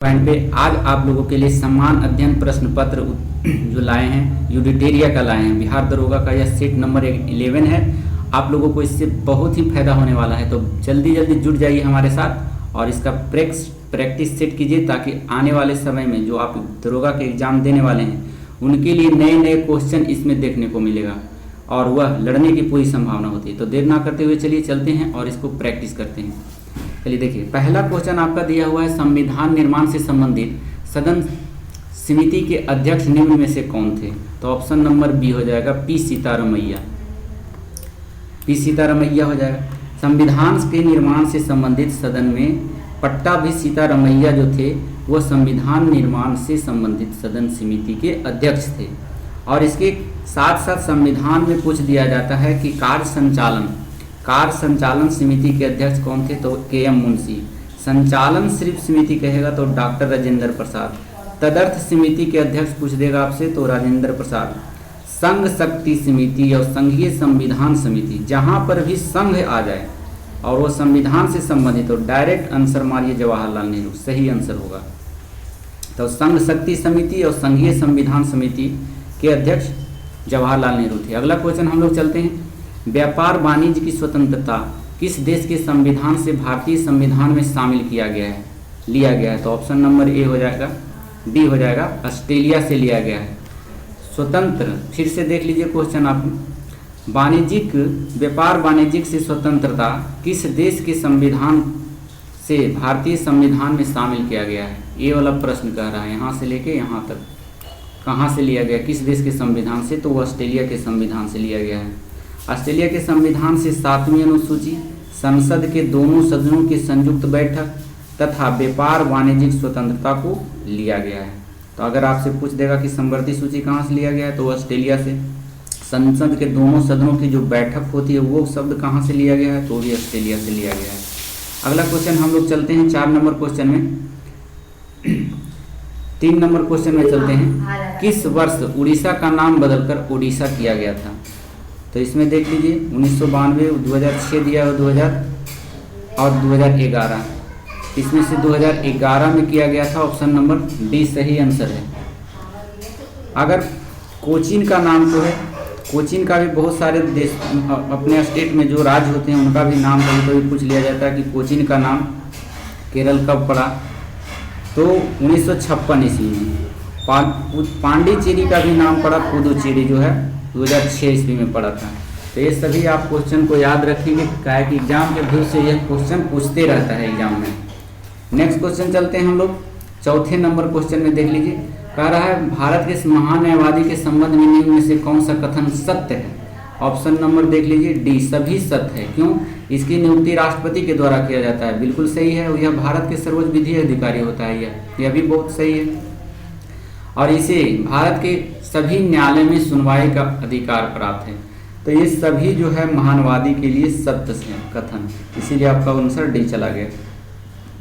Point पे आज आप लोगों के लिए समान अध्ययन प्रश्न पत्र जो लाए हैं यूडिटेरिया का लाए हैं। बिहार दरोगा का यह सेट नंबर 11 है। आप लोगों को इससे बहुत ही फायदा होने वाला है, तो जल्दी जल्दी जुड़ जाइए हमारे साथ और इसका प्रैक्टिस सेट कीजिए ताकि आने वाले समय में जो आप दरोगा के एग्जाम देने वाले हैं उनके लिए नए नए क्वेश्चन इसमें देखने को मिलेगा और वह लड़ने की पूरी संभावना होती है। तो देर ना करते हुए चलिए चलते हैं और इसको प्रैक्टिस करते हैं। चलिए देखिए, पहला क्वेश्चन आपका दिया हुआ है, संविधान निर्माण से संबंधित सदन समिति के अध्यक्ष निम्न में से कौन थे? तो ऑप्शन नंबर बी हो जाएगा पी सीतारमैया। पी सीतारमैया हो जाएगा। संविधान के निर्माण से संबंधित सदन में पट्टाभी सीतारमैया जो थे वो संविधान निर्माण से संबंधित सदन समिति के अध्यक्ष थे। और इसके साथ साथ संविधान में पूछ दिया जाता है कि कार्य संचालन समिति के अध्यक्ष कौन थे? तो के.एम. मुंशी। संचालन सिर्फ समिति कहेगा तो डॉक्टर राजेंद्र प्रसाद। तदर्थ समिति के अध्यक्ष पूछ देगा आपसे तो राजेंद्र प्रसाद। संघ शक्ति समिति और संघीय संविधान समिति, जहां पर भी संघ आ जाए और वो संविधान से संबंधित हो, डायरेक्ट आंसर मारिए जवाहरलाल नेहरू, सही आंसर होगा। तो संघ शक्ति समिति और संघीय संविधान समिति के अध्यक्ष जवाहरलाल नेहरू थे। अगला क्वेश्चन हम लोग चलते हैं, व्यापार वाणिज्य की स्वतंत्रता किस देश के संविधान से भारतीय संविधान में शामिल लिया गया है? तो ऑप्शन नंबर ए हो जाएगा, डी हो जाएगा, ऑस्ट्रेलिया से लिया गया है। स्वतंत्र, फिर से देख लीजिए क्वेश्चन आप, व्यापार वाणिज्यिक से स्वतंत्रता किस देश के संविधान से भारतीय संविधान में शामिल किया गया है? ये वाला प्रश्न कह रहा है, यहाँ से लेके यहाँ तक कहाँ से लिया गया, किस देश के संविधान से? तो वो ऑस्ट्रेलिया के संविधान से लिया गया है। ऑस्ट्रेलिया के संविधान से 7वीं अनुसूची, संसद के दोनों सदनों की संयुक्त बैठक तथा व्यापार वाणिज्यिक स्वतंत्रता को लिया गया है। तो अगर आपसे पूछ देगा कि समवर्ती सूची कहाँ से लिया गया है, तो ऑस्ट्रेलिया से। संसद के दोनों सदनों की जो बैठक होती है वो शब्द कहाँ से लिया गया है? तो भी ऑस्ट्रेलिया से लिया गया है। अगला क्वेश्चन हम लोग चलते हैं 4 नंबर क्वेश्चन में। 3 नंबर क्वेश्चन में चलते हैं, किस वर्ष उड़ीसा का नाम बदलकर ओडिशा किया गया था? तो इसमें देख लीजिए 1992, 2006 दिया है, 2000 और 2011। इसमें से 2011 में किया गया था, ऑप्शन नंबर डी सही आंसर है। अगर कोचीन का नाम तो है, कोचीन का भी बहुत सारे देश अपने स्टेट में जो राज्य होते हैं उनका भी नाम कभी कभी पूछ लिया जाता है कि कोचीन का नाम केरल कब पड़ा? तो 1956 ईस्वी में। पांडिचेरी का भी नाम पड़ा, पुदुचेरी जो है 2006 ईस्वी में पड़ा था। तो ये सभी आप क्वेश्चन को याद रखेंगे, क्या है कि एग्जाम के व्यू से यह क्वेश्चन पूछते रहता है एग्जाम में। नेक्स्ट क्वेश्चन चलते हैं हम लोग, 4थे नंबर क्वेश्चन में देख लीजिए, कह रहा है भारत के महान न्यायवादी के संबंध में निम्न में से कौन सा कथन सत्य है? ऑप्शन नंबर देख लीजिए डी, सभी सत्य है। क्यों? इसकी नियुक्ति राष्ट्रपति के द्वारा किया जाता है, बिल्कुल सही है। यह भारत के सर्वोच्च विधि अधिकारी होता है, यह भी बहुत सही है। और इसे भारत के सभी न्यायालय में सुनवाई का अधिकार प्राप्त है। तो ये सभी जो है महानवादी के लिए सत्य है कथन, इसीलिए आपका आंसर डी चला गया।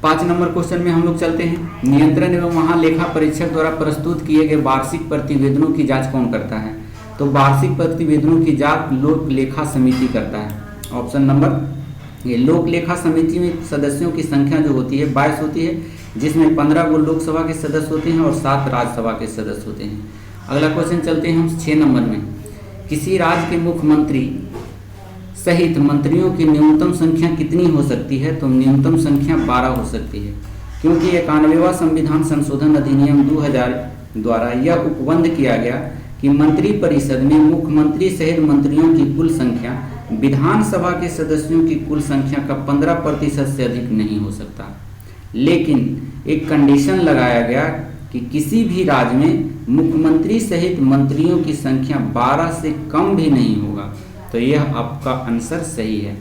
5 नंबर क्वेश्चन में हम लोग चलते हैं, नियंत्रण एवं महालेखा परीक्षक द्वारा प्रस्तुत किए गए वार्षिक प्रतिवेदनों की जांच कौन करता है? तो वार्षिक प्रतिवेदनों की जांच लोक लेखा समिति करता है। ऑप्शन नंबर ये, लोक लेखा समिति में सदस्यों की संख्या जो होती है 22 होती है, जिसमें 15 को लोकसभा के सदस्य होते हैं और 7 राज्यसभा के सदस्य होते हैं। अगला क्वेश्चन चलते हैं हम 6 नंबर में, किसी राज्य के मुख्यमंत्री सहित मंत्रियों की न्यूनतम संख्या कितनी हो सकती है? तो न्यूनतम संख्या 12 हो सकती है, क्योंकि 91वां संविधान संशोधन अधिनियम 2000 द्वारा यह उपबंध किया गया कि मंत्रिपरिषद में मुख्यमंत्री सहित मंत्रियों की कुल संख्या विधानसभा के सदस्यों की कुल संख्या का 15% से अधिक नहीं हो सकता। लेकिन एक कंडीशन लगाया गया कि किसी भी राज्य में मुख्यमंत्री सहित मंत्रियों की संख्या 12 से कम भी नहीं होगा। तो यह आपका आंसर सही है।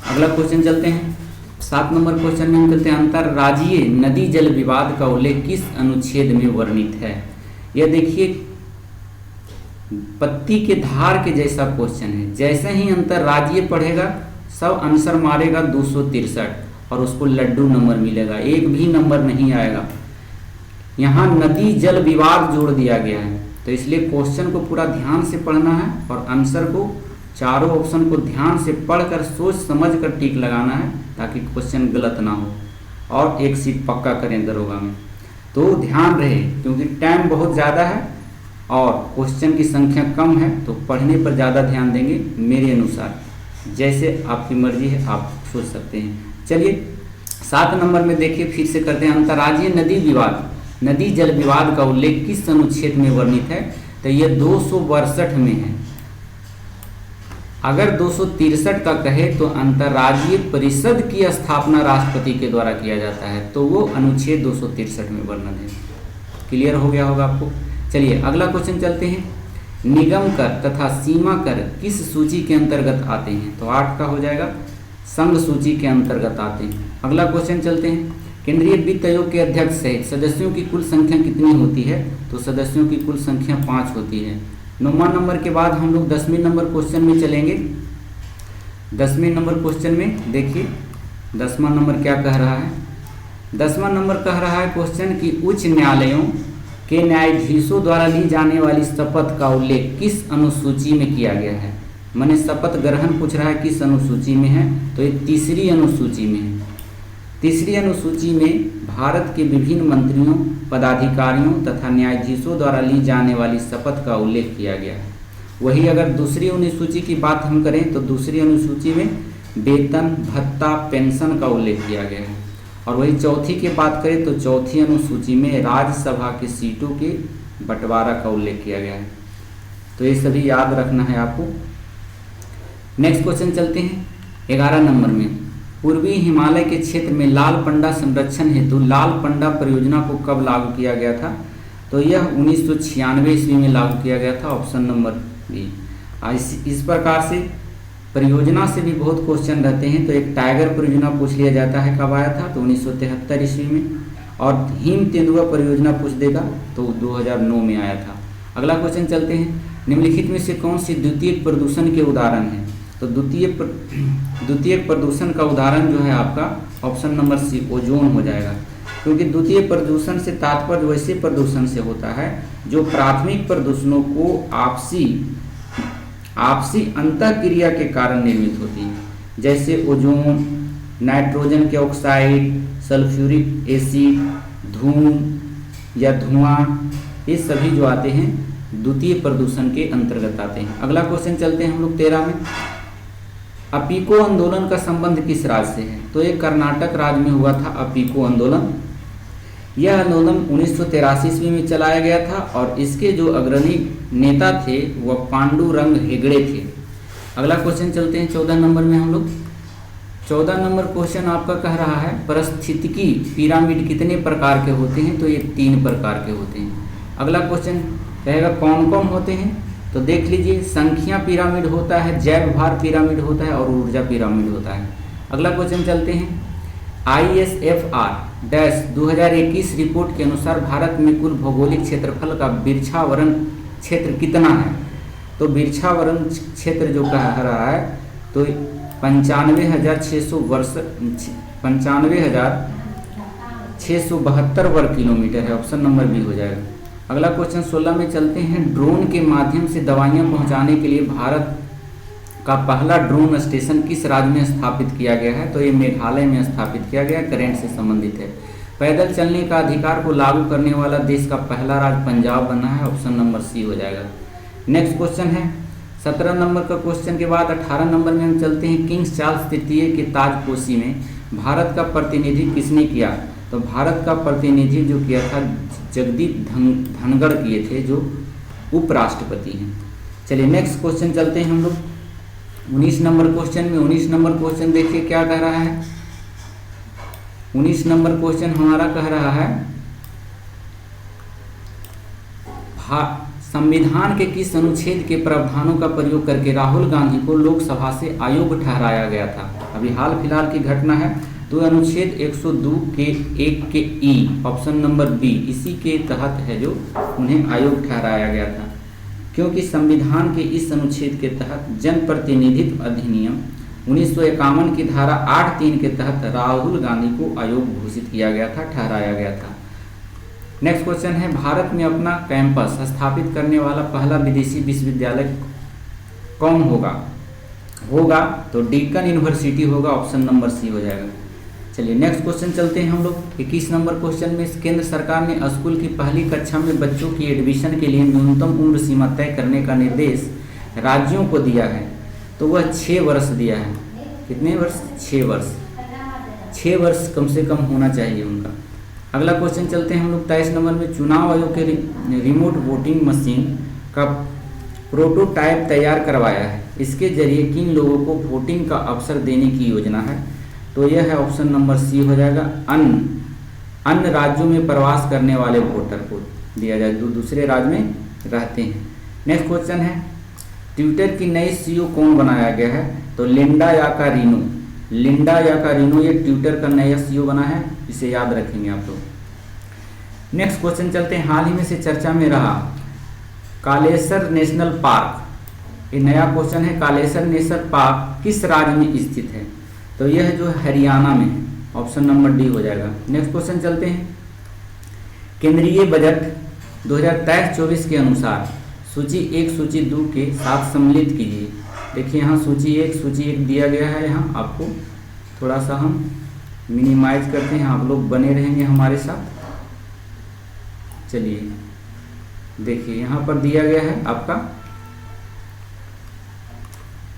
अगला क्वेश्चन चलते हैं 7 नंबर क्वेश्चन में हम चलते हैं, अंतर्राज्यीय नदी जल विवाद का उल्लेख किस अनुच्छेद में वर्णित है? यह देखिए पत्ती के धार के जैसा क्वेश्चन है, जैसे ही अंतर्राज्यीय पढ़ेगा सब आंसर मारेगा 263 और उसको लड्डू नंबर मिलेगा, एक भी नंबर नहीं आएगा। यहाँ नदी जल विवाद जोड़ दिया गया है, तो इसलिए क्वेश्चन को पूरा ध्यान से पढ़ना है और आंसर को चारों ऑप्शन को ध्यान से पढ़कर सोच समझ कर टिक लगाना है ताकि क्वेश्चन गलत ना हो और एक सीट पक्का करें दरोगा में। तो ध्यान रहे क्योंकि टाइम बहुत ज़्यादा है और क्वेश्चन की संख्या कम है, तो पढ़ने पर ज़्यादा ध्यान देंगे मेरे अनुसार। जैसे आपकी मर्जी है आप सोच सकते हैं। चलिए 7 नंबर में देखिए, फिर से करते हैं। अंतर्राज्यीय नदी विवाद, नदी जल विवाद का उल्लेख किस अनुच्छेद में वर्णित है? तो यह 262 में है। अगर 263 का कहे तो अंतर्राज्यीय परिषद की स्थापना राष्ट्रपति के द्वारा किया जाता है, तो वो अनुच्छेद 263 में वर्णन है। क्लियर हो गया होगा आपको। चलिए अगला क्वेश्चन चलते हैं। निगम कर तथा सीमा कर किस सूची के अंतर्गत आते हैं? तो 8 का हो जाएगा, संघ सूची के अंतर्गत आते हैं। अगला क्वेश्चन चलते हैं। केंद्रीय वित्त आयोग के अध्यक्ष सहित सदस्यों की कुल संख्या कितनी होती है? तो सदस्यों की कुल संख्या 5 होती है। 9वां नंबर के बाद हम लोग 10वें नंबर क्वेश्चन में चलेंगे। 10वें नंबर क्वेश्चन में देखिए 10वां नंबर क्या कह रहा है। 10वां नंबर कह रहा है क्वेश्चन कि उच्च न्यायालयों के न्यायाधीशों द्वारा ली जाने वाली शपथ का उल्लेख किस अनुसूची में किया गया है? मैंने शपथ ग्रहण पूछ रहा है किस अनुसूची में है? तो ये 3री अनुसूची में है। 3री अनुसूची में भारत के विभिन्न मंत्रियों, पदाधिकारियों तथा न्यायाधीशों द्वारा ली जाने वाली शपथ का उल्लेख किया गया है। वही अगर दूसरी अनुसूची की बात हम करें तो दूसरी अनुसूची में वेतन, भत्ता, पेंशन का उल्लेख किया गया है। और वही चौथी की बात करें तो चौथी अनुसूची में राज्यसभा की सीटों के बंटवारा का उल्लेख किया गया है। तो ये सभी याद रखना है आपको। नेक्स्ट क्वेश्चन चलते हैं 11 नंबर में। पूर्वी हिमालय के क्षेत्र में लाल पंडा संरक्षण हेतु लाल पंडा परियोजना को कब लागू किया गया था? तो यह 1996 ईस्वी में लागू किया गया था, ऑप्शन नंबर बी। इस प्रकार से परियोजना से भी बहुत क्वेश्चन रहते हैं। तो एक टाइगर परियोजना पूछ लिया जाता है कब आया था? तो 1973 ईस्वी में। और हिम तेंदुआ परियोजना पूछ देगा तो 2009 में आया था। अगला क्वेश्चन चलते हैं। निम्नलिखित में से कौन सी द्वितीयक प्रदूषण के उदाहरण है? तो द्वितीयक प्रदूषण का उदाहरण जो है आपका ऑप्शन नंबर सी ओजोन हो जाएगा। क्योंकि द्वितीय प्रदूषण से तात्पर्य वैसे प्रदूषण से होता है जो प्राथमिक प्रदूषणों को आपसी अंतःक्रिया के कारण निर्मित होती है, जैसे ओजोन, नाइट्रोजन के ऑक्साइड, सल्फ्यूरिक एसिड, धूम या धुआं, ये सभी जो आते हैं द्वितीय प्रदूषण के अंतर्गत आते हैं। अगला क्वेश्चन चलते हैं हम लोग 13 में। अपीको आंदोलन का संबंध किस राज्य से है? तो ये कर्नाटक राज्य में हुआ था अपीको आंदोलन। यह आंदोलन 1983 ईस्वी में चलाया गया था और इसके जो अग्रणी नेता थे वह पांडुरंग हेगड़े थे। अगला क्वेश्चन चलते हैं 14 नंबर में हम लोग। 14 नंबर क्वेश्चन आपका कह रहा है पारिस्थितिकी पिरामिड कितने प्रकार के होते हैं? तो ये 3 प्रकार के होते हैं। अगला क्वेश्चन कहेगा कौन कौन होते हैं? तो देख लीजिए, संख्या पिरामिड होता है, जैव भार पिरामिड होता है और ऊर्जा पिरामिड होता है। अगला क्वेश्चन चलते हैं। ISFR 2021 रिपोर्ट के अनुसार भारत में कुल भौगोलिक क्षेत्रफल का वृक्षावरण क्षेत्र कितना है? तो वृक्षावरण क्षेत्र जो कह रहा है तो 95,672 वर्ग किलोमीटर है, ऑप्शन नंबर बी हो जाएगा। अगला क्वेश्चन 16 में चलते हैं। ड्रोन के माध्यम से दवाइयां पहुंचाने के लिए भारत का पहला ड्रोन स्टेशन किस राज्य में स्थापित किया गया है? तो ये मेघालय में स्थापित किया गया, करेंट से संबंधित है। पैदल चलने का अधिकार को लागू करने वाला देश का पहला राज्य पंजाब बना है, ऑप्शन नंबर सी हो जाएगा। नेक्स्ट क्वेश्चन है 17 नंबर का क्वेश्चन के बाद 18 नंबर में हम चलते हैं। किंग्स चार्ल्स तृतीय के ताजपोशी में भारत का प्रतिनिधि किसने किया? तो भारत का प्रतिनिधि जो किया था जगदीप धनगढ़ किए थे, जो उपराष्ट्रपति हैं। चलिए नेक्स्ट क्वेश्चन चलते हैं हम लोग 19 नंबर क्वेश्चन में। 19 नंबर क्वेश्चन देखिए क्या कह रहा है। 19 नंबर क्वेश्चन हमारा कह रहा है संविधान के किस अनुच्छेद के प्रावधानों का प्रयोग करके राहुल गांधी को लोकसभा से अयोग्य ठहराया गया था? अभी हाल फिलहाल की घटना है। तो अनुच्छेद 102 के 1 के ई, ऑप्शन नंबर बी, इसी के तहत है जो उन्हें अयोग्य ठहराया गया था। क्योंकि संविधान के इस अनुच्छेद के तहत जनप्रतिनिधित्व अधिनियम 1951 की धारा 8(3) के तहत राहुल गांधी को अयोग्य घोषित किया गया था, ठहराया गया था। नेक्स्ट क्वेश्चन है। भारत में अपना कैंपस स्थापित करने वाला पहला विदेशी विश्वविद्यालय कौन होगा? तो डेक्कन यूनिवर्सिटी होगा, ऑप्शन नंबर सी हो जाएगा। चलिए नेक्स्ट क्वेश्चन चलते हैं हम लोग 21 नंबर क्वेश्चन में। केंद्र सरकार ने स्कूल की पहली कक्षा में बच्चों की एडमिशन के लिए न्यूनतम उम्र सीमा तय करने का निर्देश राज्यों को दिया है, तो वह 6 वर्ष दिया है। कितने वर्ष? 6 वर्ष। 6 वर्ष कम से कम होना चाहिए उनका। अगला क्वेश्चन चलते हैं हम लोग 23 नंबर में। चुनाव आयोग के रिमोट वोटिंग मशीन का प्रोटोटाइप तैयार करवाया है, इसके जरिए किन लोगों को वोटिंग का अवसर देने की योजना है? तो यह है ऑप्शन नंबर सी हो जाएगा, अन्य राज्यों में प्रवास करने वाले वोटर को दिया जाए जो दूसरे राज्य में रहते हैं। नेक्स्ट क्वेश्चन है, ट्विटर की नई सीईओ कौन बनाया गया है? तो लिंडा याकारिनो ये ट्विटर का नया सीईओ बना है, इसे याद रखेंगे आप लोग। नेक्स्ट क्वेश्चन चलते हैं, हाल ही में से चर्चा में रहा कालेसर नेशनल पार्क, ये नया क्वेश्चन है। कालेसर नेशनल पार्क किस राज्य में स्थित है? तो यह जो है हरियाणा में है, ऑप्शन नंबर डी हो जाएगा। नेक्स्ट क्वेश्चन चलते हैं, केंद्रीय बजट 2023-24 के अनुसार सूची 1 सूची 2 के साथ सम्मिलित कीजिए। देखिए यहाँ सूची 1 दिया गया है, यहाँ आपको थोड़ा सा हम मिनिमाइज करते हैं, आप लोग बने रहेंगे हमारे साथ। चलिए देखिए यहाँ पर दिया गया है आपका,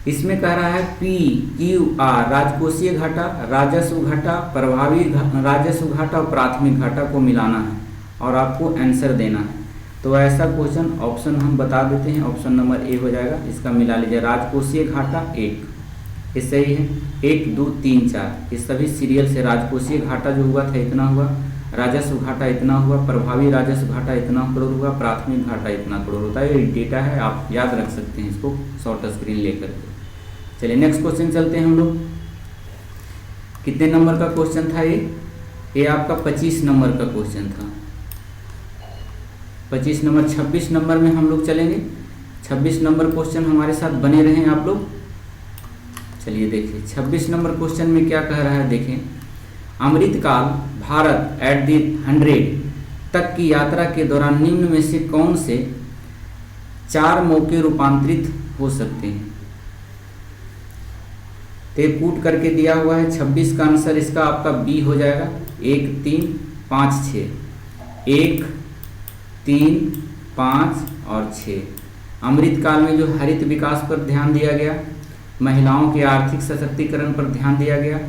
इसमें कह रहा है PQR राजकोषीय घाटा, राजस्व घाटा, प्रभावी राजस्व घाटा और प्राथमिक घाटा को मिलाना है और आपको आंसर देना है। तो ऐसा क्वेश्चन ऑप्शन हम बता देते हैं, ऑप्शन नंबर ए हो जाएगा, इसका मिला लीजिए। राजकोषीय घाटा 1, ये सही है। 1 2 3 4 ये सभी सीरियल से राजकोषीय घाटा जो हुआ था इतना हुआ, राजस्व घाटा इतना हुआ, प्रभावी राजस्व घाटा इतना करोड़ हुआ, प्राथमिक घाटा इतना करोड़ होता है। ये डेटा है, आप याद रख सकते हैं इसको शॉर्ट स्क्रीन लेकर के। चलिए नेक्स्ट क्वेश्चन चलते हैं हम लोग। कितने नंबर का क्वेश्चन था ये आपका 25 नंबर का क्वेश्चन था। 25 नंबर 26 नंबर में हम लोग चलेंगे। 26 नंबर क्वेश्चन हमारे साथ बने रहें आप लोग। चलिए देखिए 26 नंबर क्वेश्चन में क्या कह रहा है, देखें। अमृतकाल भारत एट दी 100 तक की यात्रा के दौरान निम्न में से कौन से 4 मौके रूपांतरित हो सकते हैं? ते पुट करके दिया हुआ है। 26 का आंसर इसका आपका बी हो जाएगा, 1 3 5 6, 1 3 5 और 6। अमृतकाल में जो हरित विकास पर ध्यान दिया गया, महिलाओं के आर्थिक सशक्तिकरण पर ध्यान दिया गया,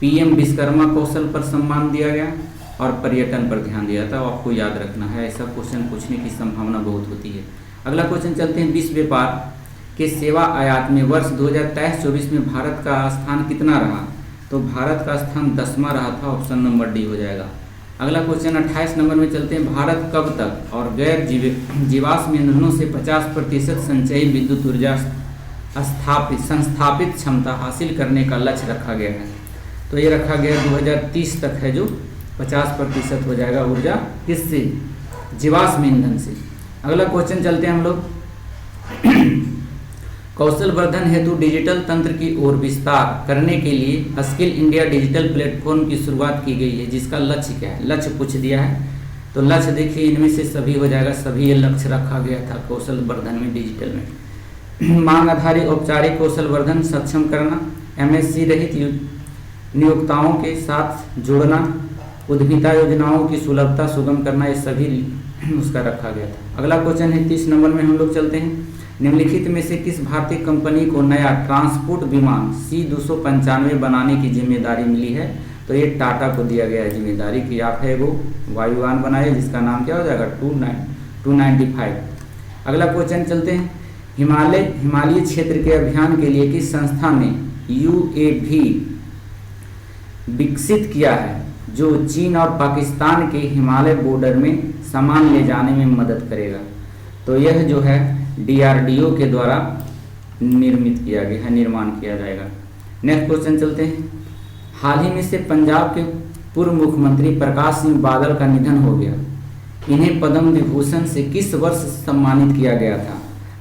PM विश्वकर्मा कौशल पर सम्मान दिया गया और पर्यटन पर ध्यान दिया था। आपको याद रखना है, ऐसा क्वेश्चन पूछने की संभावना बहुत होती है। अगला क्वेश्चन चलते हैं, विश्व व्यापार के सेवा आयात में वर्ष 2023-24 में भारत का स्थान कितना रहा? तो भारत का स्थान 10वां रहा था, ऑप्शन नंबर डी हो जाएगा। अगला क्वेश्चन 28 नंबर में चलते हैं, भारत कब तक और गैर जीवाश्म ईंधनों से 50% संचयी विद्युत ऊर्जा संस्थापित क्षमता हासिल करने का लक्ष्य रखा गया है? तो ये रखा गया 2030 तक है, जो 50% हो जाएगा ऊर्जा किससे? जीवाश्म ईंधन से। अगला क्वेश्चन चलते हैं हम लोग, कौशल वर्धन हेतु डिजिटल तंत्र की ओर विस्तार करने के लिए स्किल इंडिया डिजिटल प्लेटफॉर्म की शुरुआत की गई है, जिसका लक्ष्य क्या है? लक्ष्य पूछ दिया है, तो लक्ष्य देखिए इनमें से सभी हो जाएगा, सभी ये लक्ष्य रखा गया था कौशल वर्धन में, डिजिटल में। मांग आधारित औपचारिक कौशल वर्धन सक्षम करना, MSc रहित नियोक्ताओं के साथ जुड़ना, उद्यमिता योजनाओं की सुलभता सुगम करना, ये सभी उसका रखा गया था। अगला क्वेश्चन है 30 नंबर में हम लोग चलते हैं, निम्नलिखित में से किस भारतीय कंपनी को नया ट्रांसपोर्ट विमान C295 बनाने की जिम्मेदारी मिली है? तो ये टाटा को दिया गया है जिम्मेदारी कि आप है वो वायुयान बनाए, जिसका नाम क्या हो जाएगा? 295। अगला क्वेश्चन चलते हैं, हिमालय क्षेत्र के अभियान के लिए किस संस्था ने UAV विकसित किया है जो चीन और पाकिस्तान के हिमालय बॉर्डर में सामान ले जाने में मदद करेगा? तो यह जो है DRDO के द्वारा निर्मित किया गया है, निर्माण किया जाएगा। नेक्स्ट क्वेश्चन चलते हैं, हाल ही में से पंजाब के पूर्व मुख्यमंत्री प्रकाश सिंह बादल का निधन हो गया, इन्हें पद्म विभूषण से किस वर्ष सम्मानित किया गया था?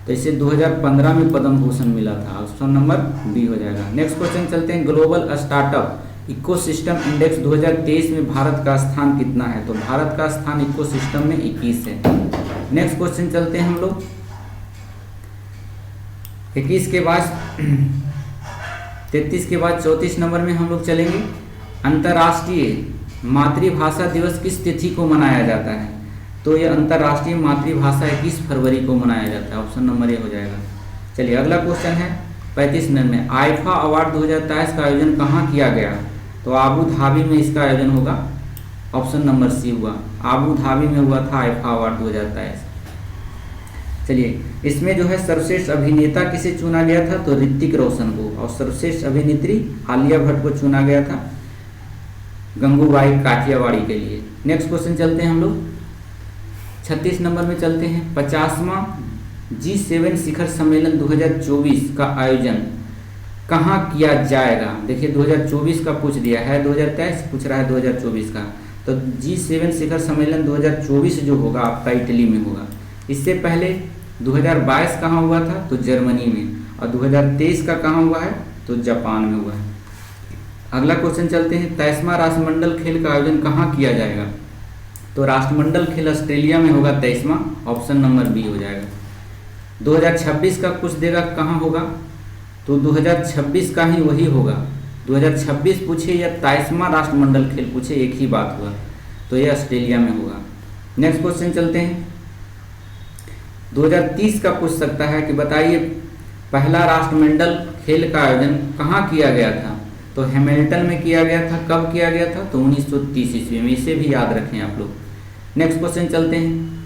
तो इसे 2015 में पद्म भूषण मिला था, ऑप्शन नंबर बी हो जाएगा। नेक्स्ट क्वेश्चन चलते हैं, ग्लोबल स्टार्टअप इकोसिस्टम इंडेक्स 2023 में भारत का स्थान कितना है? तो भारत का स्थान इकोसिस्टम में 21 है। नेक्स्ट क्वेश्चन चलते हैं हम लोग 21 के बाद 33 के बाद 34 नंबर में हम लोग चलेंगे। अंतर्राष्ट्रीय मातृभाषा दिवस किस तिथि को मनाया जाता है? तो ये अंतर्राष्ट्रीय मातृभाषा 21 फरवरी को मनाया जाता है। ऑप्शन नंबर ए हो जाएगा। चलिए अगला क्वेश्चन है 35 मिनट में। आईफा अवार्ड 2023 का आयोजन कहाँ किया गया? तो आबू धाबी में इसका आयोजन होगा। ऑप्शन नंबर सी हुआ, आबू धाबी में हुआ था आईफा अवार्ड 2023। चलिए इसमें जो है सर्वश्रेष्ठ अभिनेता किसे चुना गया था? तो ऋतिक रोशन को, और सर्वश्रेष्ठ अभिनेत्री आलिया भट्ट को चुना गया था गंगूबाई काठियावाड़ी के लिए। नेक्स्ट क्वेश्चन चलते हैं हम लोग 36 नंबर में चलते हैं। 50वां G7 शिखर सम्मेलन 2024 का आयोजन कहाँ किया जाएगा? देखिए 2024 का पूछ दिया है, 2023 पूछ रहा है 2024 का। तो G7 शिखर सम्मेलन 2024 जो होगा आपका इटली में होगा। इससे पहले 2022 कहाँ हुआ था? तो जर्मनी में। और 2023 का कहाँ हुआ है? तो जापान में हुआ है। अगला क्वेश्चन चलते हैं 23वां राष्ट्रमंडल खेल का आयोजन कहाँ किया जाएगा? तो राष्ट्रमंडल खेल ऑस्ट्रेलिया में होगा 23वां। ऑप्शन नंबर बी हो जाएगा। 2026 का कुछ देगा कहाँ होगा? तो 2026 का ही वही होगा। 2026 पूछे या 23वां राष्ट्रमंडल खेल पूछे, एक ही बात हुआ। तो ये ऑस्ट्रेलिया में होगा। नेक्स्ट क्वेश्चन चलते हैं 2030 का पूछ सकता है कि बताइए पहला राष्ट्रमंडल खेल का आयोजन कहाँ किया गया था? तो हैमिल्टन में किया गया था। कब किया गया था? तो 1930 ईस्वी में। इसे भी याद रखें आप लोग। नेक्स्ट क्वेश्चन चलते हैं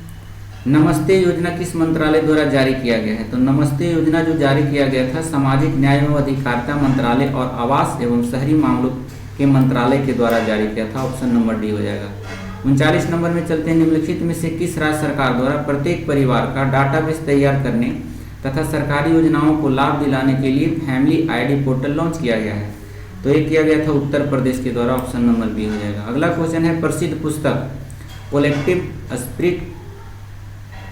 नमस्ते योजना किस मंत्रालय द्वारा जारी किया गया है? तो नमस्ते योजना जो जारी किया गया था सामाजिक न्याय एवं अधिकारिता मंत्रालय और आवास एवं शहरी मामलों के मंत्रालय के द्वारा जारी किया था। ऑप्शन नंबर डी हो जाएगा। 39 नंबर में चलते हैं निम्नलिखित में से किस राज्य सरकार द्वारा प्रत्येक परिवार का डाटाबेस तैयार करने तथा सरकारी योजनाओं को लाभ दिलाने के लिए फैमिली ID पोर्टल लॉन्च किया गया है? तो ये किया गया था उत्तर प्रदेश के द्वारा। ऑप्शन नंबर बी हो जाएगा। अगला क्वेश्चन है प्रसिद्ध पुस्तक कलेक्टिव स्पिरिट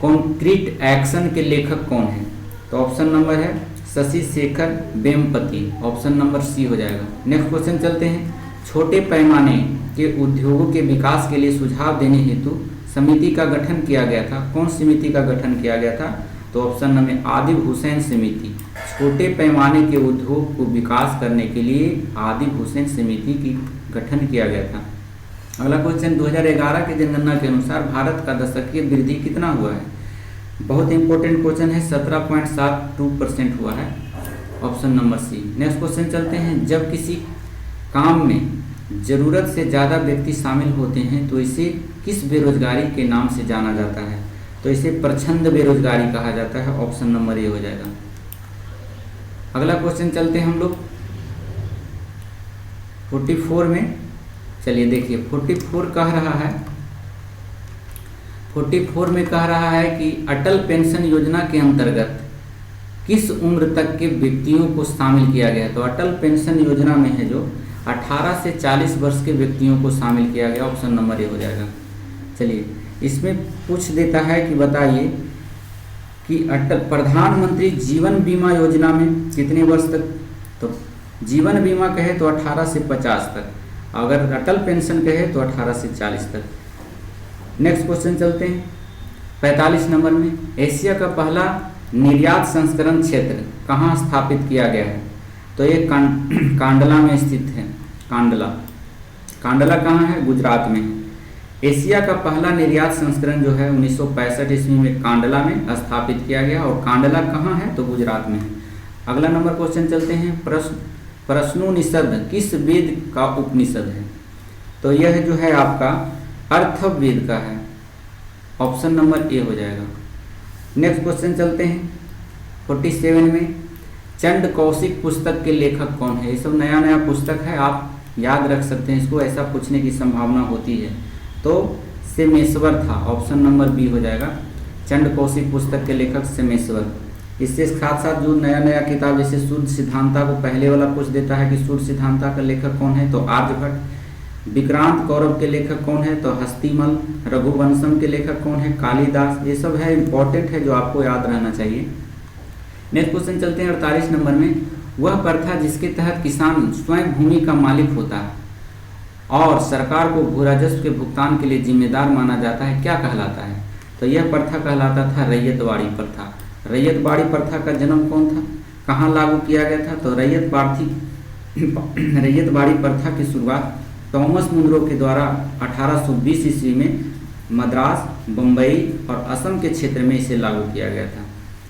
कॉन्क्रीट एक्शन के लेखक कौन है? तो ऑप्शन नंबर है Shashi Shekhar Vempati. Option number C हो जाएगा। नेक्स्ट क्वेश्चन चलते हैं छोटे पैमाने के उद्योगों के विकास के लिए सुझाव देने हेतु समिति का गठन किया गया था। कौन समिति का गठन किया गया था? तो ऑप्शन नंबर आदिब हुसैन समिति। छोटे पैमाने के उद्योग को विकास करने के लिए आदिब हुसैन समिति की गठन किया गया था। अगला क्वेश्चन 2011 की जनगणना के अनुसार भारत का दशकीय वृद्धि कितना हुआ है? बहुत इंपॉर्टेंट क्वेश्चन है। 17.72% हुआ है। Option number C. Next question चलते हैं जब किसी काम में जरूरत से ज़्यादा व्यक्ति शामिल होते हैं तो इसे किस बेरोजगारी के नाम से जाना जाता है? तो इसे प्रच्छन्न बेरोजगारी कहा जाता है। ऑप्शन नंबर ए हो जाएगा। अगला क्वेश्चन चलते हैं हम लोग 44 में। चलिए देखिए 44 कह रहा है 44 में कह रहा है कि अटल पेंशन योजना के अंतर्गत किस उम्र तक के व्यक्तियों को शामिल किया गया है? तो अटल पेंशन योजना में है जो 18 से 40 वर्ष के व्यक्तियों को शामिल किया गया। ऑप्शन नंबर ए हो जाएगा। चलिए इसमें पूछ देता है कि बताइए कि अटल प्रधानमंत्री जीवन बीमा योजना में कितने वर्ष तक? तो जीवन बीमा कहे तो 18 से 50 तक, अगर अटल पेंशन कहे तो 18 से 40 तक। नेक्स्ट क्वेश्चन चलते हैं 45 नंबर में। एशिया का पहला निर्यात संस्करण क्षेत्र कहाँ स्थापित किया गया है? तो ये कांडला में स्थित है। कांडला कहाँ है? गुजरात में है। एशिया का पहला निर्यात संस्करण जो है 1965 ईस्वी में कांडला में स्थापित किया गया। और कांडला कहाँ है? तो गुजरात में है। अगला नंबर क्वेश्चन चलते हैं प्रश्नोनिषद किस वेद का उपनिषद है? तो यह जो है आपका अर्थवेद का है। ऑप्शन नंबर ए हो जाएगा। नेक्स्ट क्वेश्चन चलते हैं 47 में। चंड कौशिक पुस्तक के लेखक कौन है? ये सब नया नया पुस्तक है, आप याद रख सकते हैं इसको, ऐसा पूछने की संभावना होती है। तो सेमेश्वर था। ऑप्शन नंबर बी हो जाएगा। चंड कौशिक पुस्तक के लेखक सेमेश्वर। इससे साथ साथ जो नया नया किताब जैसे शुद्ध सिद्धांता को पहले वाला पूछ देता है कि शुद्ध सिद्धांता का लेखक कौन है? तो आर्यभट्ट। विक्रांत कौरव के लेखक कौन है? तो हस्तिमल। रघुवंशम के लेखक कौन है? कालिदास। ये सब है, इंपॉर्टेंट है, जो आपको याद रहना चाहिए। नेक्स्ट क्वेश्चन चलते हैं 48 नंबर में। वह प्रथा जिसके तहत किसान स्वयं भूमि का मालिक होता है और सरकार को भू राजस्व के भुगतान के लिए जिम्मेदार माना जाता है, क्या कहलाता है? तो यह प्रथा कहलाता था रैयतवाड़ी प्रथा। रैयतवाड़ी प्रथा का जन्म कौन था? कहाँ लागू किया गया था? तो रैयतवाड़ी प्रथा की शुरुआत टॉमस मुनरो के द्वारा 1820 ईस्वी में मद्रास, बम्बई और असम के क्षेत्र में इसे लागू किया गया था।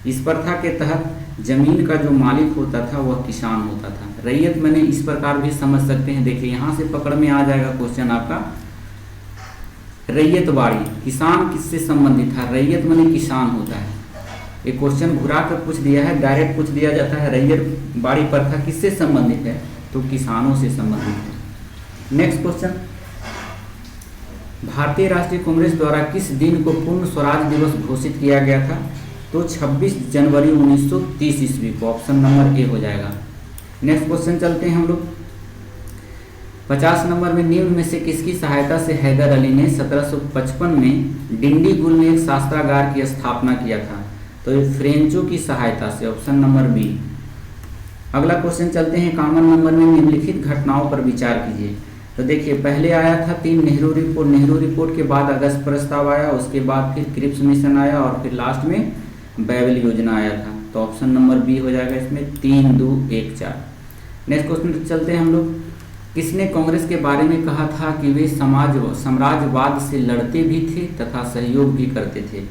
इस प्रथा के तहत जमीन का जो मालिक होता था वह किसान होता था। रैयत मैंने इस प्रकार भी समझ सकते हैं, देखिए यहाँ से पकड़ में आ जाएगा क्वेश्चन आपका। रैयत बाड़ी, किसान किससे संबंधित था? रैयत माने किसान होता है। एक क्वेश्चन घुरा कर पूछ दिया है, डायरेक्ट पूछ दिया जाता है रैयत बाड़ी प्रथा किससे संबंधित है, तो किसानों से संबंधित है। नेक्स्ट क्वेश्चन, भारतीय राष्ट्रीय कांग्रेस द्वारा किस दिन को पूर्ण स्वराज दिवस घोषित किया गया था? तो 26 जनवरी 1930 ईस्वी को, ऑप्शन नंबर ए हो जाएगा। नेक्स्ट क्वेश्चन चलते हैं हम लोग 50 नंबर में, निम्न में से किसकी सहायता से हैदर अली ने 1755 में डिंडीगुल में एक शास्त्रागार की स्थापना किया था? तो ये फ्रेंचों की सहायता से, ऑप्शन नंबर बी। अगला क्वेश्चन चलते हैं 51 नंबर में, निम्नलिखित घटनाओं पर विचार कीजिए। तो देखिए पहले आया था 3 नेहरू रिपोर्ट, नेहरू रिपोर्ट के बाद अगस्त प्रस्ताव आया, उसके बाद फिर क्रिप्स मिशन आया और फिर लास्ट में बैबल योजना आया था। तो ऑप्शन नंबर बी हो जाएगा इसमें, 3, 2, 1, 4। नेक्स्ट क्वेश्चन चलते हैं हम लोग, किसने कांग्रेस के बारे में कहा था कि वे साम्राज्यवाद से लड़ते भी थे तथा सहयोग भी करते थे?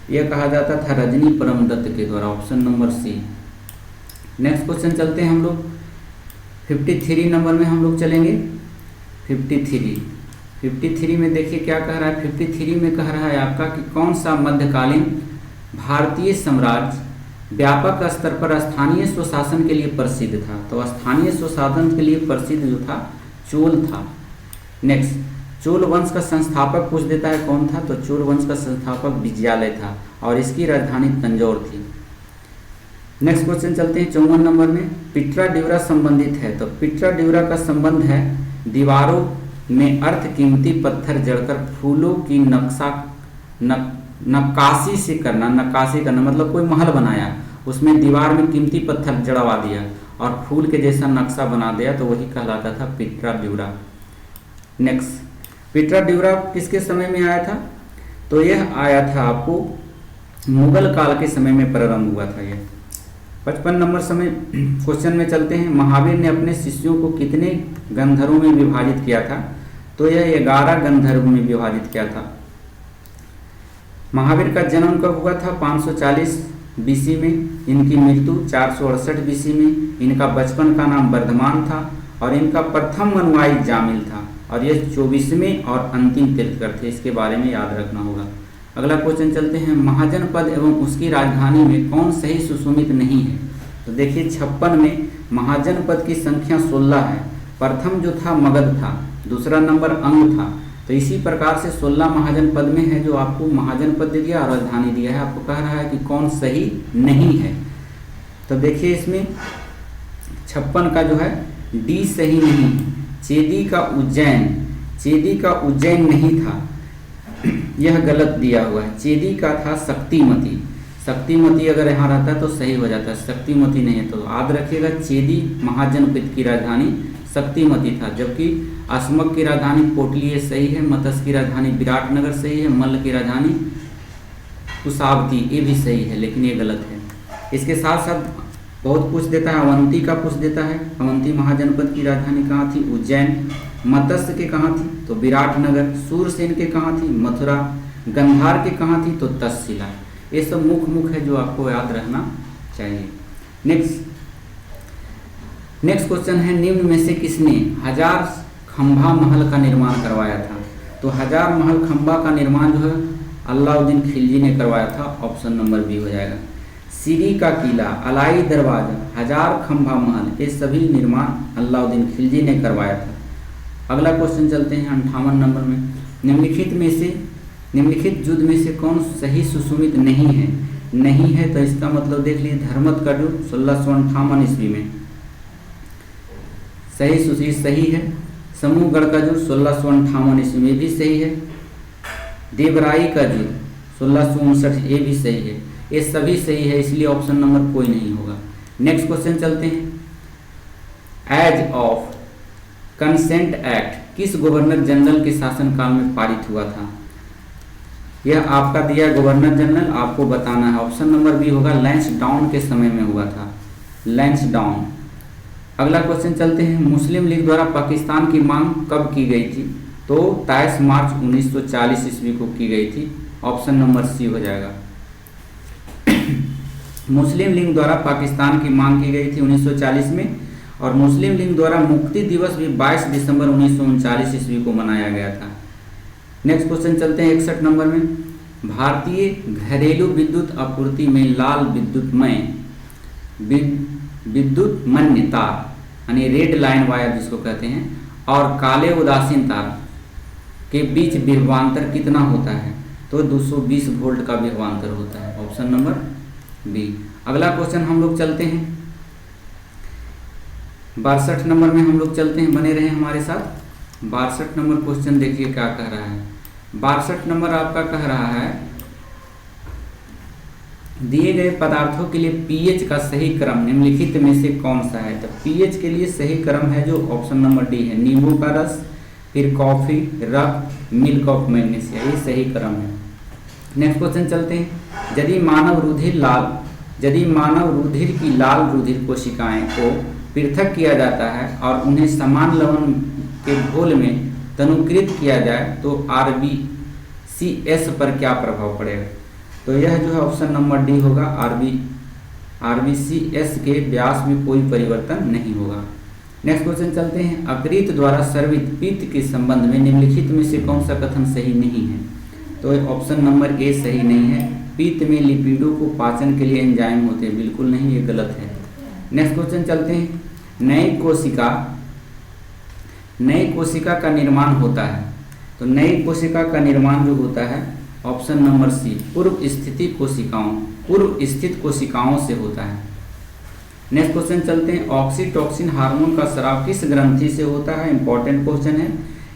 यह कहा जाता था रजनी परमदत्त के द्वारा, option number C. Next question चलते हैं हम लोग 53 नंबर में हम लोग चलेंगे। 53 में देखिए क्या कह रहा है। 53 में कह रहा है आपका कि कौन सा मध्यकालीन भारतीय साम्राज्य व्यापक स्तर पर स्थानीय स्वशासन के लिए प्रसिद्ध था? तो स्थानीय स्वशासन के लिए प्रसिद्ध जो था चोल था। नेक्स्ट, चोल वंश का संस्थापक पूछ देता है कौन था? तो चोल वंश का संस्थापक विजयालय था और इसकी राजधानी तंजौर थी। नेक्स्ट क्वेश्चन चलते हैं 54 नंबर में, पिट्रा ड्यूरा संबंधित है। तो पिट्रा ड्यूरा का संबंध है दीवारों में अर्ध कीमती पत्थर जड़कर फूलों की नक्काशी से करना। नक्काशी करना मतलब कोई महल बनाया, उसमें दीवार में कीमती पत्थर जड़वा दिया और फूल के जैसा नक्शा बना दिया, तो वही कहलाता था पिट्रा ड्यूरा। नेक्स्ट, पिट्रा ड्यूरा किसके समय में आया था? तो यह आया था आपको मुगल काल के समय में प्रारंभ हुआ था यह। 55 नंबर समय क्वेश्चन में चलते हैं, महावीर ने अपने शिष्यों को कितने गंधर्वों में विभाजित किया था? तो यह 11 गंधर्व में विभाजित किया था। महावीर का जन्म कब हुआ था? 540 बीसी में, इनकी मृत्यु 468 बीसी में। इनका बचपन का नाम वर्धमान था और इनका प्रथम अनुयायी जामिल था और ये 24वें और अंतिम तीर्थकर थे। इसके बारे में याद रखना होगा। अगला क्वेश्चन चलते हैं, महाजनपद एवं उसकी राजधानी में कौन सही सुशोभित नहीं है? तो देखिए 56 में महाजनपद की संख्या 16 है। प्रथम जो था मगध था, दूसरा नंबर अंग था। तो इसी प्रकार से 16 महाजनपद में है जो आपको महाजनपद दे दिया और राजधानी दिया है। आपको कह रहा है कि कौन सही नहीं है। तो देखिए इसमें 56 का जो है डी सही नहीं है। चेदी का उज्जैन नहीं था, यह गलत दिया हुआ है। चेदी का था शक्तिमती अगर यहाँ रहता है तो सही हो जाता है, शक्तिमती नहीं है। तो याद रखिएगा चेदी महाजनपद की राजधानी शक्तिमती था, जबकि असमक की राजधानी पोटली सही है, मत्स्य की राजधानी विराटनगर सही है, मल्ल की राजधानी कुशावती ये भी सही है, लेकिन ये गलत है। इसके साथ साथ बहुत पूछ देता है, अवंती का पूछ देता है। अवंती महाजनपद की राजधानी कहाँ थी? उज्जैन। मत्स्य के कहाँ थी? तो विराटनगर। सूरसेन के कहाँ थी? मथुरा। गंधार के कहाँ थी? तो तक्षशिला। ये सब मुख्य है जो आपको याद रखना चाहिए। नेक्स्ट क्वेश्चन है, निम्न में से किसने 1000 खंभा महल का निर्माण करवाया था? तो 1000 महल खंभा का निर्माण जो है अलाउद्दीन खिलजी ने करवाया था, ऑप्शन नंबर बी हो जाएगा। सीरी का किला, अलाई दरवाजा, 1000 खंभा महल, ये सभी निर्माण अलाउद्दीन खिलजी ने करवाया था। अगला क्वेश्चन चलते हैं 58 नंबर में, निम्नलिखित युद्ध में से कौन सही सुशोभित नहीं है? तो इसका मतलब देख लीजिए, धर्मत का युद्ध 1658 ईस्वी में सही है। समूहगढ़ का युद्ध 1658 ईस्वी में भी सही है। देवराई का युद्ध 1659 ये भी सही है। ये सभी सही है, इसलिए ऑप्शन नंबर कोई नहीं होगा। नेक्स्ट क्वेश्चन चलते हैं, एज ऑफ कंसेंट एक्ट किस गवर्नर जनरल के शासनकाल में पारित हुआ था? यह आपका दिया गवर्नर जनरल, आपको बताना है। ऑप्शन नंबर बी होगा, लैंसडाउन के समय में हुआ था। लैंसडाउन। अगला क्वेश्चन चलते हैं, मुस्लिम लीग द्वारा पाकिस्तान की मांग कब की गई थी? तो 23 मार्च 1940 ईस्वी को की गई थी। ऑप्शन नंबर सी हो जाएगा। मुस्लिम लीग द्वारा पाकिस्तान की मांग की गई थी 1940 में, और मुस्लिम लीग द्वारा मुक्ति दिवस भी 22 दिसंबर 1939 ईस्वी को मनाया गया था। नेक्स्ट क्वेश्चन चलते हैं 61 नंबर में, भारतीय घरेलू विद्युत आपूर्ति में लाल विद्युतमय तार यानी रेड लाइन वायर जिसको कहते हैं और काले उदासीन तार के बीच विभवांतर कितना होता है? तो 220 वोल्ट का विभवांतर होता है। Option number B. अगला क्वेश्चन हम लोग चलते हैं 62 नंबर में हम लोग चलते हैं, बने रहें हमारे साथ। 62 नंबर क्वेश्चन देखिए क्या कह रहा है। 62 नंबर आपका कह रहा है, दिए गए पदार्थों के लिए पीएच का सही क्रम निम्नलिखित में से कौन सा है? तो पीएच के लिए सही क्रम है जो ऑप्शन नंबर डी है, नींबू का रस, फिर कॉफी, रक्त, मिल्क ऑफ मैग्नीशिया, ये सही क्रम है। नेक्स्ट क्वेश्चन चलते हैं, यदि मानव रुधिर की लाल रुधिर कोशिकाएं को पृथक किया जाता है और उन्हें समान लवण के घोल में तनुकृत किया जाए तो आरबीसीएस पर क्या प्रभाव पड़ेगा? तो यह जो है ऑप्शन नंबर डी होगा, आरबीसीएस के व्यास में कोई परिवर्तन नहीं होगा। नेक्स्ट क्वेश्चन चलते हैं, अकृत द्वारा स्रावित पित्त के संबंध में निम्नलिखित में से कौन सा कथन सही नहीं है? तो ऑप्शन नंबर ए सही नहीं है, पित्त में लिपिडों को पाचन के लिए एंजाइम होते हैं, बिल्कुल नहीं, ये गलत है। नेक्स्ट क्वेश्चन चलते हैं, नई कोशिका का निर्माण होता है। तो नई कोशिका का निर्माण जो होता है ऑप्शन नंबर सी, पूर्व स्थित कोशिकाओं से होता है। नेक्स्ट क्वेश्चन चलते हैं, ऑक्सीटोसिन हार्मोन का स्राव किस ग्रंथि से होता है? इंपॉर्टेंट क्वेश्चन है,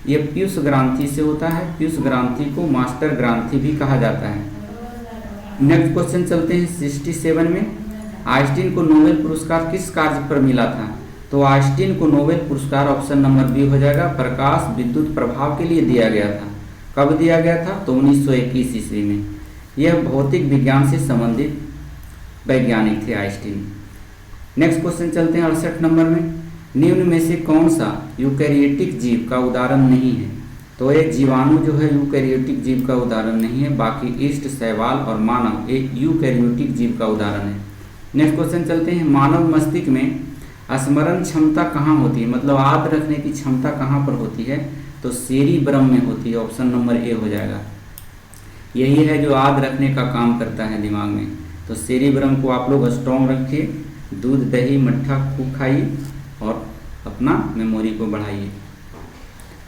ये पीयूष ग्रंथि से होता है। पीयूष ग्रंथि को मास्टर ग्रंथि भी कहा जाता है। नेक्स्ट क्वेश्चन चलते हैं 67 में, आइंस्टीन को नोबेल पुरस्कार किस कार्य पर मिला था? तो आइंस्टीन को नोबेल पुरस्कार ऑप्शन नंबर बी हो जाएगा, प्रकाश विद्युत प्रभाव के लिए दिया गया था। कब दिया गया था? तो 1921 ईस्वी में। यह भौतिक विज्ञान से संबंधित वैज्ञानिक थे आइंस्टीन। नेक्स्ट क्वेश्चन चलते हैं 68 नंबर में, निम्न में से कौन सा यूकैरियोटिक जीव का उदाहरण नहीं है? तो एक जीवाणु जो है यूकैरियोटिक जीव का उदाहरण नहीं है, बाकी ईस्ट, शैवाल और मानव एक यूकैरियोटिक जीव का उदाहरण है। नेक्स्ट क्वेश्चन चलते हैं, मानव मस्तिष्क में स्मरण क्षमता कहाँ होती है? मतलब याद रखने की क्षमता कहाँ पर होती है? तो सेरिब्रम में होती है। ऑप्शन नंबर ए हो जाएगा। यही है जो याद रखने का काम करता है दिमाग में। तो सेरिब्रम को आप लोग स्ट्रॉन्ग रखिए, दूध, दही, मट्ठा खूब खाइए और अपना मेमोरी को बढ़ाइए।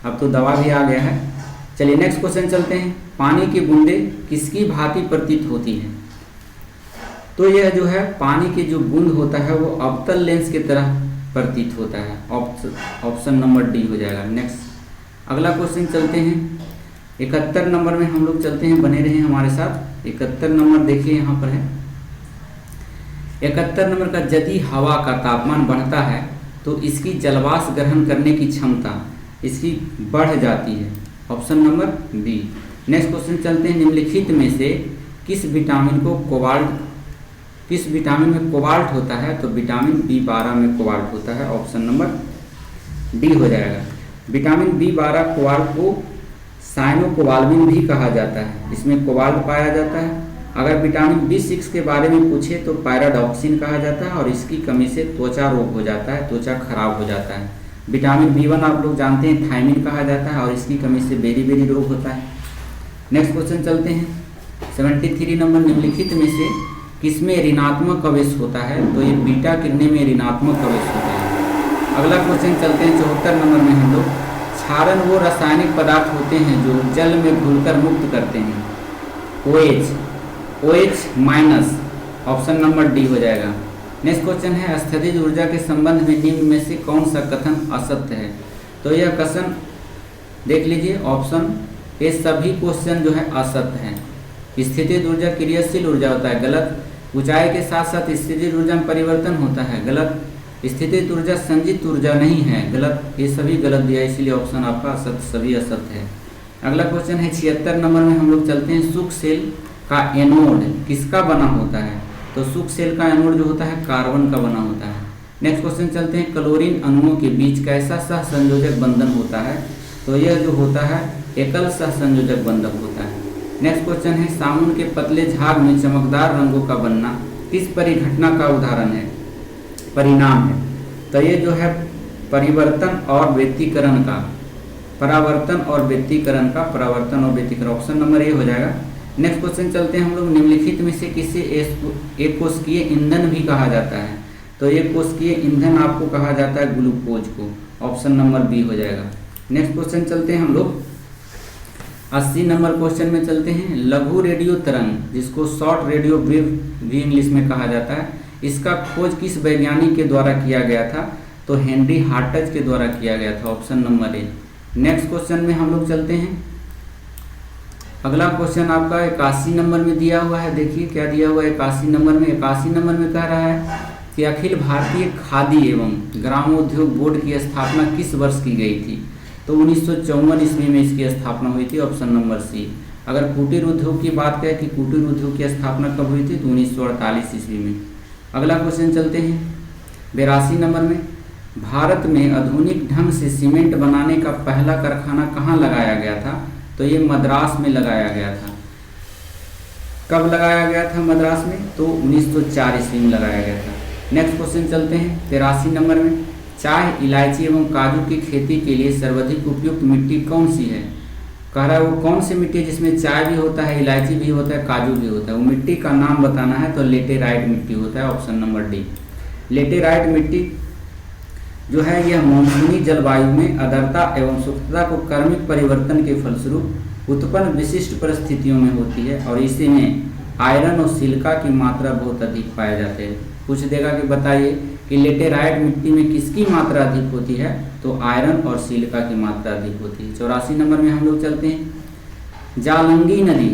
अब तो दवा भी आ गया है। चलिए नेक्स्ट क्वेश्चन चलते हैं, पानी की बूंदें किसकी भांति प्रतीत होती हैं? तो यह जो है पानी की जो बूंद होता है वो अवतल लेंस की तरह प्रतीत होता है। ऑप्शन नंबर डी हो जाएगा। नेक्स्ट अगला क्वेश्चन चलते हैं 71 नंबर में हम लोग चलते हैं, बने रहे हमारे साथ। 71 नंबर देखिए यहाँ पर है। 71 नंबर का, यदि हवा का तापमान बढ़ता है तो इसकी जलवाष्प ग्रहण करने की क्षमता इसकी बढ़ जाती है। Option number B. Next question चलते हैं, निम्नलिखित में से किस विटामिन में कोबाल्ट होता है? तो विटामिन B12 में कोबाल्ट होता है। ऑप्शन नंबर डी हो जाएगा। विटामिन B12 कोबाल्ट को साइनोकोबाल्मिन भी कहा जाता है, इसमें कोबाल्ट पाया जाता है। अगर विटामिन B6 के बारे में पूछे तो पैराडॉक्सिन कहा जाता है और इसकी कमी से त्वचा रोग हो जाता है, त्वचा खराब हो जाता है। विटामिन B1 आप लोग जानते हैं थायमिन कहा जाता है और इसकी कमी से बेरी रोग होता है। नेक्स्ट क्वेश्चन चलते हैं 73 नंबर, निम्नलिखित में से किसमें ऋणात्मक आवेश होता है? तो ये बीटा किरणें में ऋणात्मक आवेश होता है। अगला क्वेश्चन चलते हैं 74 नंबर में हम लोग, क्षारण वो रासायनिक पदार्थ होते हैं जो जल में घुलकर मुक्त करते हैं। OH minus. Option number D हो जाएगा। नेक्स्ट क्वेश्चन है, स्थितिज ऊर्जा के संबंध में निम्न में से कौन सा कथन असत्य है? तो यह कथन देख लीजिए, ऑप्शन ये सभी क्वेश्चन जो है असत्य हैं। स्थितिज ऊर्जा क्रियाशील ऊर्जा होता है, गलत। ऊंचाई के साथ साथ स्थितिज ऊर्जा में परिवर्तन होता है, गलत। स्थितिज ऊर्जा संचित ऊर्जा नहीं है, गलत। ये सभी गलत दिया, इसलिए ऑप्शन आपका असत्य, सभी असत्य है। अगला क्वेश्चन है 76 नंबर में हम लोग चलते हैं, शुष्क सेल का एनोड किसका बना होता है? तो शुष्क सेल का एनोड जो होता है कार्बन का बना होता है। नेक्स्ट क्वेश्चन चलते हैं, क्लोरीन अणुओं के बीच कैसा सहसंयोजक बंधन होता है? तो यह जो होता है एकल सहसंयोजक बंधन होता है। नेक्स्ट क्वेश्चन है, साबुन के पतले झाग में चमकदार रंगों का बनना किस परिघटना का उदाहरण है, परिणाम है? तो ये जो है परिवर्तन और व्यतिकरण का, परावर्तन और व्यतिकरण का, परावर्तन और व्यतिकरण, ऑप्शन नंबर ए हो जाएगा। नेक्स्ट क्वेश्चन चलते हैं हम लोग, निम्नलिखित में से किसे एक कोशिकीय ईंधन भी कहा जाता है? तो एक कोशिकीय ईंधन आपको कहा जाता है ग्लूकोज को, ऑप्शन नंबर बी हो जाएगा। नेक्स्ट क्वेश्चन चलते हैं हम लोग 80 नंबर क्वेश्चन में चलते हैं, लघु रेडियो तरंग जिसको शॉर्ट रेडियो वेव भी इंग्लिश में कहा जाता है, इसका खोज किस वैज्ञानिक के द्वारा किया गया था? तो हेनरी हार्टज के द्वारा किया गया था, option number A. Next question में हम लोग चलते हैं, अगला क्वेश्चन आपका 81 नंबर में दिया हुआ है। देखिए क्या दिया हुआ है 81 नंबर में। 81 नंबर में कह रहा है कि अखिल भारतीय खादी एवं ग्रामोद्योग बोर्ड की स्थापना किस वर्ष की गई थी? तो 1954 ईस्वी में इसकी स्थापना हुई थी, ऑप्शन नंबर सी। अगर कुटीर उद्योग की बात करें कि कुटीर उद्योग की स्थापना कब हुई थी, तो 1948 ईस्वी में। अगला क्वेश्चन चलते हैं 82 नंबर में, भारत में आधुनिक ढंग से सीमेंट बनाने का पहला कारखाना कहाँ लगाया गया था? तो ये मद्रास में लगाया गया था। कब लगाया गया था मद्रास में? तो 1904 ईस्वी में लगाया गया था। नेक्स्ट क्वेश्चन चलते हैं 83 नंबर में, चाय, इलायची एवं काजू की खेती के लिए सर्वाधिक उपयुक्त मिट्टी कौन सी है? कह रहा है वो कौन सी मिट्टी है जिसमें चाय भी होता है, इलायची भी होता है, काजू भी होता है, वो मिट्टी का नाम बताना है। तो लेटेराइट मिट्टी होता है, ऑप्शन नंबर डी। लेटेराइट मिट्टी जो है यह मानसूनी जलवायु में आर्द्रता एवं शुष्कता को क्रमिक परिवर्तन के फलस्वरूप उत्पन्न विशिष्ट परिस्थितियों में होती है और इसी में आयरन और सिलिका की मात्रा बहुत अधिक पाए जाते हैं। पूछ देगा कि बताइए कि लेटेराइट मिट्टी में किसकी मात्रा अधिक होती है? तो आयरन और सिलिका की मात्रा अधिक होती है। 84 नंबर में हम लोग चलते हैं, जालंगी नदी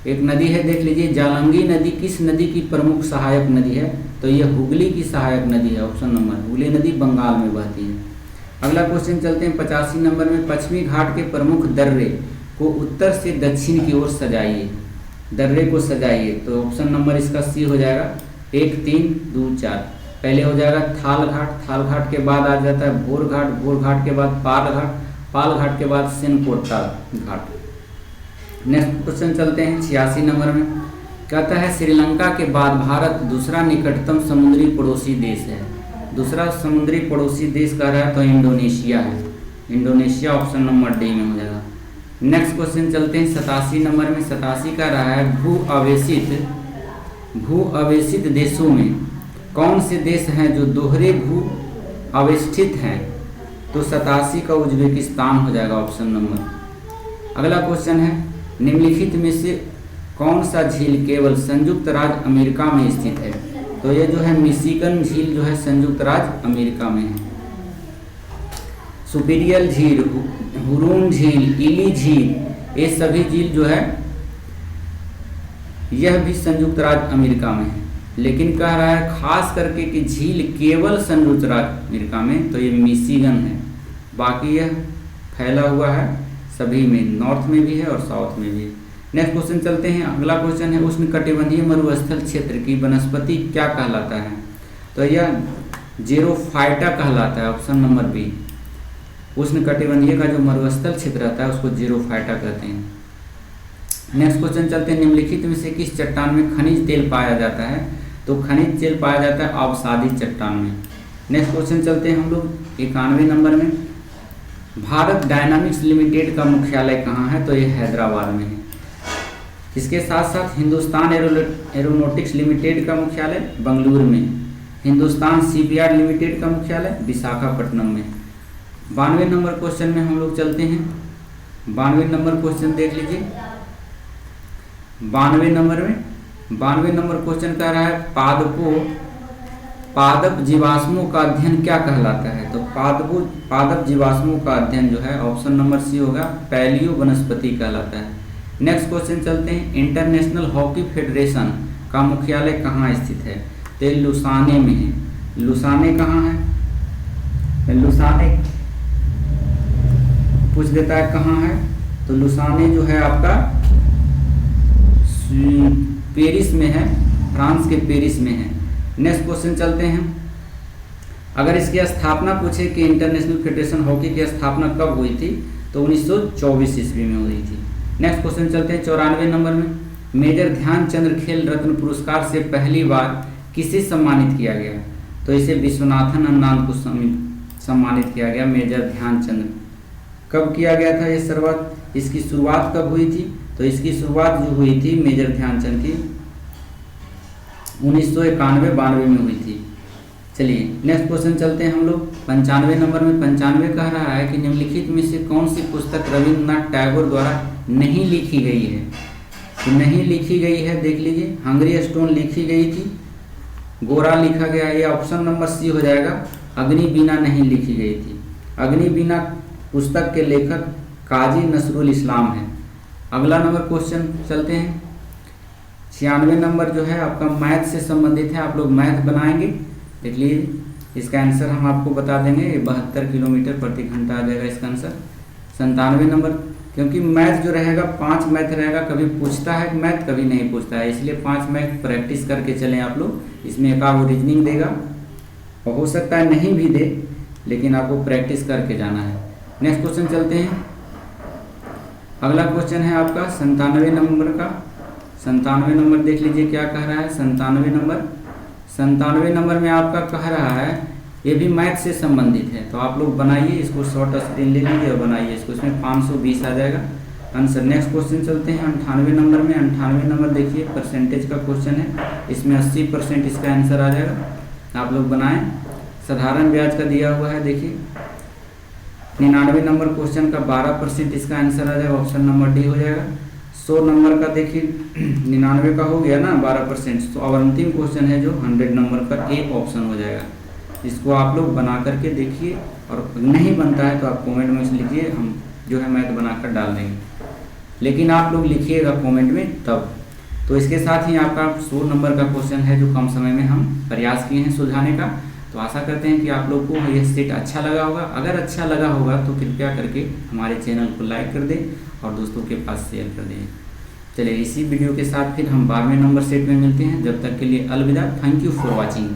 एक नदी है, देख लीजिए जालंगी नदी किस नदी की प्रमुख सहायक नदी है? तो यह हुगली की सहायक नदी है, ऑप्शन नंबर। हुगली नदी बंगाल में बहती है। अगला क्वेश्चन चलते हैं 85 नंबर में, पश्चिमी घाट के प्रमुख दर्रे को उत्तर से दक्षिण की ओर सजाइए, दर्रे को सजाइए। तो ऑप्शन नंबर इसका सी हो जाएगा, 1, 3, 2, 4। पहले हो जाएगा थाल घाट, थाल घाट के बाद आ जाता है भोर घाट, भोर घाट के बाद पाल घाट, पाल घाट के बाद सेनकोटा घाट। नेक्स्ट क्वेश्चन चलते हैं 86 नंबर में, कहता है श्रीलंका के बाद भारत दूसरा निकटतम समुद्री पड़ोसी देश है। दूसरा समुद्री पड़ोसी देश कह रहा है तो इंडोनेशिया है, इंडोनेशिया, ऑप्शन नंबर डी में हो जाएगा। नेक्स्ट क्वेश्चन चलते हैं 87 नंबर में। 87 कह रहा है भू अवेशित देशों में कौन से देश हैं जो दोहरे भू अवेष्टित हैं? तो 87 का उज्बेकिस्तान हो जाएगा, ऑप्शन नंबर। अगला क्वेश्चन है, निम्नलिखित में से कौन सा झील केवल संयुक्त राज्य अमेरिका में स्थित है? तो ये जो है मिशिगन झील जो है संयुक्त राज्य अमेरिका में है। सुपीरियर झील, हुरून झील, इली झील, ये सभी झील जो है यह भी संयुक्त राज्य अमेरिका में है। लेकिन कह रहा है खास करके कि झील केवल संयुक्त राज्य अमेरिका में, तो ये मिशिगन है, बाकी यह फैला हुआ है सभी में, नॉर्थ में भी है और साउथ में भी है। नेक्स्ट क्वेश्चन चलते हैं, अगला क्वेश्चन है उष्णकटिबंधीय मरुस्थल क्षेत्र की वनस्पति क्या कहलाता है? तो यह जेरोफाइटा कहलाता है, ऑप्शन नंबर बी। उष्णकटिबंधीय का जो मरुस्थल क्षेत्र रहता है उसको जेरोफाइटा कहते हैं। नेक्स्ट क्वेश्चन चलते हैं, निम्नलिखित में से किस चट्टान में खनिज तेल पाया जाता है? तो खनिज तेल पाया जाता है अवसादी चट्टान में। नेक्स्ट क्वेश्चन चलते हैं हम लोग 91 नंबर में, भारत डायनामिक्स लिमिटेड का मुख्यालय कहाँ है? तो ये हैदराबाद में है। इसके साथ साथ हिंदुस्तान एरोनॉटिक्स लिमिटेड का मुख्यालय बंगलुरु में, हिंदुस्तान शिपयार्ड लिमिटेड का मुख्यालय विशाखापट्टनम में। 92 नंबर क्वेश्चन में हम लोग चलते हैं। 92 नंबर क्वेश्चन देख लीजिए। 92 नंबर क्वेश्चन कह रहा है पादप जीवाश्मों का अध्ययन क्या कहलाता है? तो पादप जीवाश्मों का अध्ययन जो है ऑप्शन नंबर सी होगा, पैलियो वनस्पति कहलाता है। नेक्स्ट क्वेश्चन चलते हैं, इंटरनेशनल हॉकी फेडरेशन का मुख्यालय कहाँ स्थित है? तो लुसाने में है। लुसाने कहाँ है? लुसाने पूछ देता है कहाँ है, तो लुसाने जो है आपका पेरिस में है, फ्रांस के पेरिस में है। नेक्स्ट क्वेश्चन चलते हैं, अगर इसकी स्थापना पूछे कि इंटरनेशनल फेडरेशन हॉकी की स्थापना कब हुई थी, तो 1924 ईस्वी में हुई थी। नेक्स्ट क्वेश्चन चलते हैं 94 नंबर में। मेजर ध्यानचंद्र खेल रत्न पुरस्कार से पहली बार किसे सम्मानित किया गया? तो इसे विश्वनाथन आनंद को सम्मानित किया गया। मेजर ध्यानचंद्र कब किया गया था ये शुरुआत? इसकी शुरुआत कब हुई थी? तो इसकी शुरुआत जो हुई थी मेजर ध्यानचंद की 1991-92 में हुई थी। चलिए नेक्स्ट क्वेश्चन चलते हैं हम लोग 95 नंबर में। 95 कह रहा है कि निम्नलिखित में से कौन सी पुस्तक रविन्द्रनाथ टैगोर द्वारा नहीं लिखी गई है? तो नहीं लिखी गई है, देख लीजिए, हंगरी स्टोन लिखी गई थी, गोरा लिखा गया है, ये ऑप्शन नंबर सी हो जाएगा। अग्निवीणा नहीं लिखी गई थी। अग्निवीणा पुस्तक के लेखक काजी नसरुल इस्लाम है। अगला नंबर क्वेश्चन चलते हैं 96 नंबर जो है आपका मैथ से संबंधित है। आप लोग मैथ बनाएंगे, देख लीजिए, इसका आंसर हम आपको बता देंगे। 72 किलोमीटर प्रति घंटा आ जाएगा इसका आंसर। 97 नंबर, क्योंकि मैथ जो रहेगा 5 मैथ रहेगा, कभी पूछता है मैथ कभी नहीं पूछता है, इसलिए 5 मैथ प्रैक्टिस करके चलें आप लोग। इसमें एक आध रीजनिंग देगा और हो सकता है नहीं भी दे, लेकिन आपको प्रैक्टिस करके जाना है। नेक्स्ट क्वेश्चन चलते हैं। अगला क्वेश्चन है आपका 97 नंबर का। 97 नंबर देख लीजिए क्या कह रहा है। 97 नंबर में आपका कह रहा है, ये भी मैथ से संबंधित है, तो आप लोग बनाइए इसको, शॉर्ट स्क्रीन ले लीजिए और बनाइए इसको, इसमें 520 आ जाएगा आंसर। नेक्स्ट क्वेश्चन चलते हैं 98 नंबर में। 98 नंबर देखिए परसेंटेज का क्वेश्चन है, इसमें 80% इसका आंसर आ जाएगा। आप लोग बनाएं, साधारण ब्याज का दिया हुआ है, देखिए 99 नंबर क्वेश्चन का 12% इसका आंसर आ जाएगा, ऑप्शन नंबर डी हो जाएगा। 100 नंबर का देखिए 99 का हो गया ना 12%, तो अब अंतिम क्वेश्चन है जो 100 नंबर का एक ऑप्शन हो जाएगा। इसको आप लोग बना करके देखिए, और नहीं बनता है तो आप कमेंट में लिखिए, हम जो है मैथ बनाकर डाल देंगे, लेकिन आप लोग लिखिएगा कमेंट में तब। तो इसके साथ ही आपका 100 नंबर का क्वेश्चन है जो कम समय में हम प्रयास किए हैं सुलझाने का। तो आशा करते हैं कि आप लोग को यह सेट अच्छा लगा होगा। अगर अच्छा लगा होगा तो कृपया करके हमारे चैनल को लाइक कर दें और दोस्तों के पास शेयर कर दें। चलिए इसी वीडियो के साथ फिर हम 12वें नंबर सेट में मिलते हैं। जब तक के लिए अलविदा। Thank you for watching.